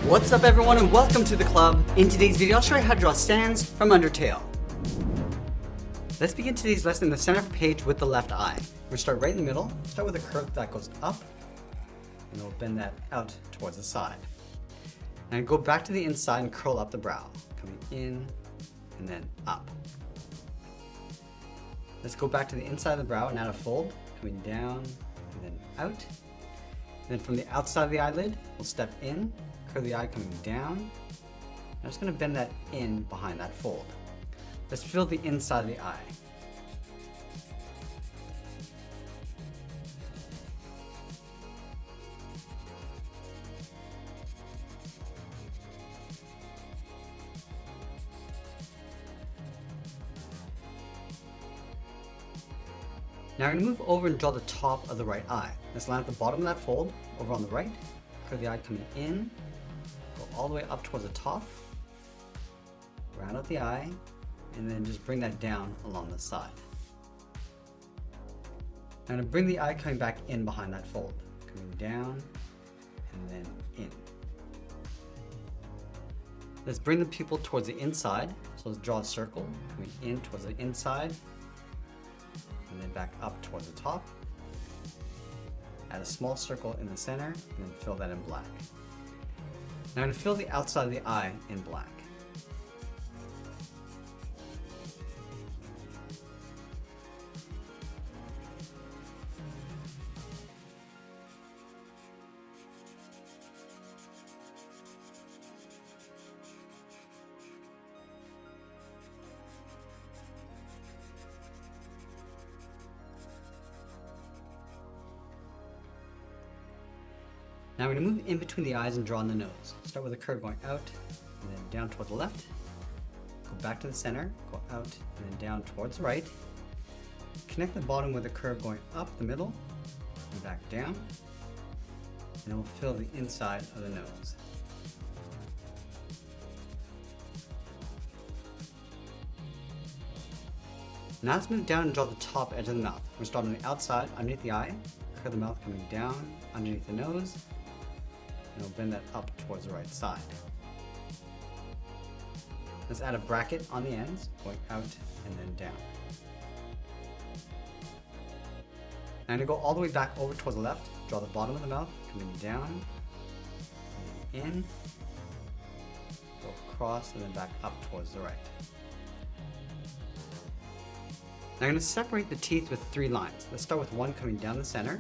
What's up everyone and welcome to the club. In today's video I'll show you how to draw stands from Undertale. Let's begin today's lesson in the center of the page with the left eye. We're going to start right in the middle, start with a curve that goes up, and we'll bend that out towards the side. And go back to the inside and curl up the brow, coming in and then up. Let's go back to the inside of the brow and add a fold, coming down and then out. And then from the outside of the eyelid, we'll step in, curve the eye coming down. I'm just going to bend that in behind that fold. Let's fill the inside of the eye. Now we're going to move over and draw the top of the right eye. Let's line at the bottom of that fold, over on the right, curve the eye coming in, go all the way up towards the top, round out the eye, and then just bring that down along the side. I'm going to bring the eye coming back in behind that fold, coming down and then in. Let's bring the pupil towards the inside, so let's draw a circle, coming in towards the inside, and then back up towards the top. Add a small circle in the center, and then fill that in black. Now I'm going to fill the outside of the eye in black. Now we're going to move in between the eyes and draw on the nose. Start with a curve going out and then down toward the left. Go back to the center, go out and then down towards the right. Connect the bottom with a curve going up the middle and back down. And then we'll fill the inside of the nose. Now let's move down and draw the top edge of the mouth. We're starting on the outside, underneath the eye, curve the mouth coming down underneath the nose, and we'll bend that up towards the right side. Let's add a bracket on the ends, going out and then down. Now I'm going to go all the way back over towards the left, draw the bottom of the mouth, coming down, and in, go across and then back up towards the right. Now I'm going to separate the teeth with 3 lines. Let's start with one coming down the center,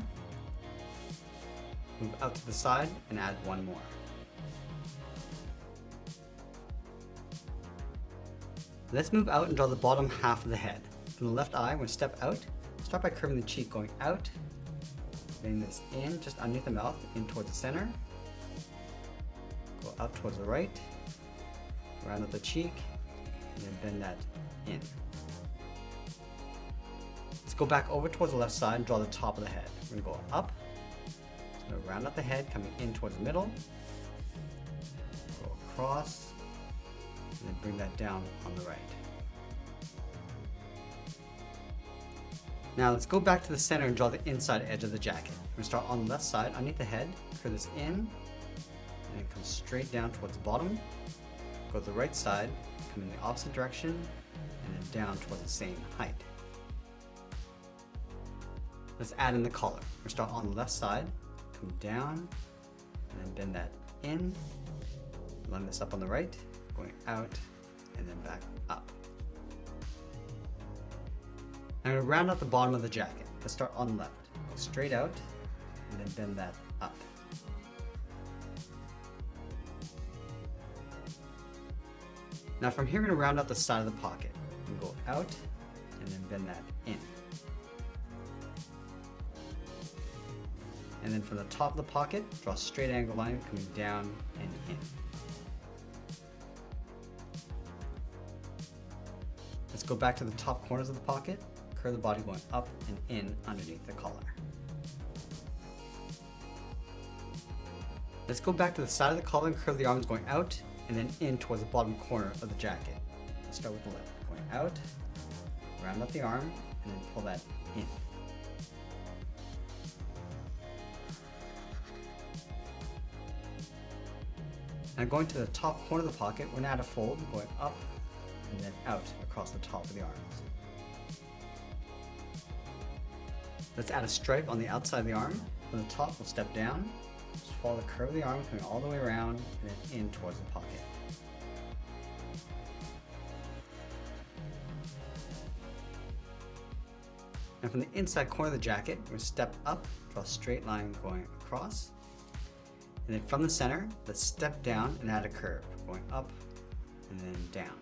move out to the side, and add one more. Let's move out and draw the bottom half of the head. From the left eye, we're going to step out, start by curving the cheek going out, bring this in just underneath the mouth, in towards the center, go out towards the right, round out the cheek, and then bend that in. Let's go back over towards the left side and draw the top of the head. We're going to go up, so round out the head, coming in towards the middle, go across, and then bring that down on the right. Now let's go back to the center and draw the inside edge of the jacket. We're going to start on the left side, underneath the head, curve this in, and then come straight down towards the bottom, go to the right side, come in the opposite direction, and then down towards the same height. Let's add in the collar. We'll start on the left side, come down, and then bend that in, line this up on the right, going out, and then back up. I'm going to round out the bottom of the jacket. Let's start on the left, go straight out, and then bend that up. Now from here, we're going to round out the side of the pocket. We'll go out, and then bend that in. And then from the top of the pocket, draw a straight angle line coming down and in. Let's go back to the top corners of the pocket, curve the body going up and in underneath the collar. Let's go back to the side of the collar and curve the arms going out and then in towards the bottom corner of the jacket. Let's start with the left, going out, round up the arm, and then pull that in. Now going to the top corner of the pocket, we're going to add a fold going up and then out across the top of the arms. Let's add a stripe on the outside of the arm. From the top, we'll step down, just follow the curve of the arm coming all the way around and then in towards the pocket. And from the inside corner of the jacket, we're going to step up, draw a straight line going across. And then from the center, let's step down and add a curve, going up and then down.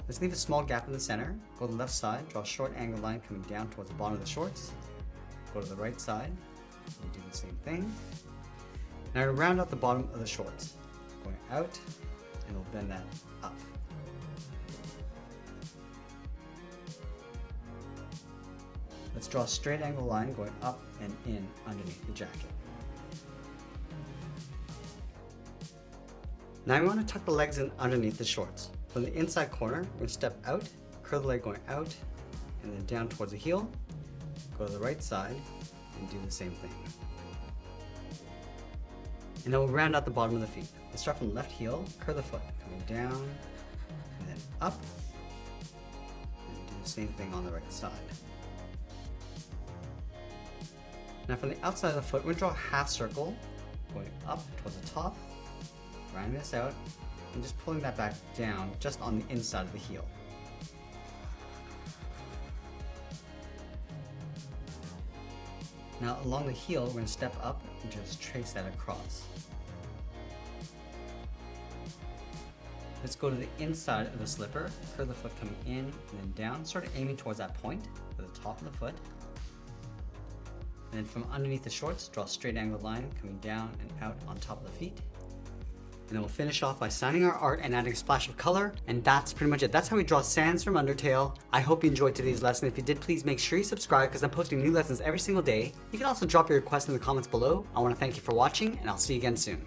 Let's leave a small gap in the center. Go to the left side, draw a short angled line coming down towards the bottom of the shorts. Go to the right side, and do the same thing. Now to round out the bottom of the shorts, going out, and we'll bend that up. Let's draw a straight angle line going up and in underneath the jacket. Now we want to tuck the legs in underneath the shorts. From the inside corner, we're going to step out, curl the leg going out, and then down towards the heel. Go to the right side and do the same thing. And then we'll round out the bottom of the feet. Let's start from the left heel, curl the foot, coming down, and then up, and do the same thing on the right side. Now from the outside of the foot, we're going to draw a half circle, going up towards the top, rounding this out, and just pulling that back down just on the inside of the heel. Now along the heel, we're going to step up and just trace that across. Let's go to the inside of the slipper, curl the foot coming in and then down, sort of aiming towards that point for the top of the foot. And then from underneath the shorts, draw a straight angled line coming down and out on top of the feet. And then we'll finish off by signing our art and adding a splash of color. And that's pretty much it. That's how we draw Sans from Undertale. I hope you enjoyed today's lesson. If you did, please make sure you subscribe because I'm posting new lessons every single day. You can also drop your requests in the comments below. I want to thank you for watching and I'll see you again soon.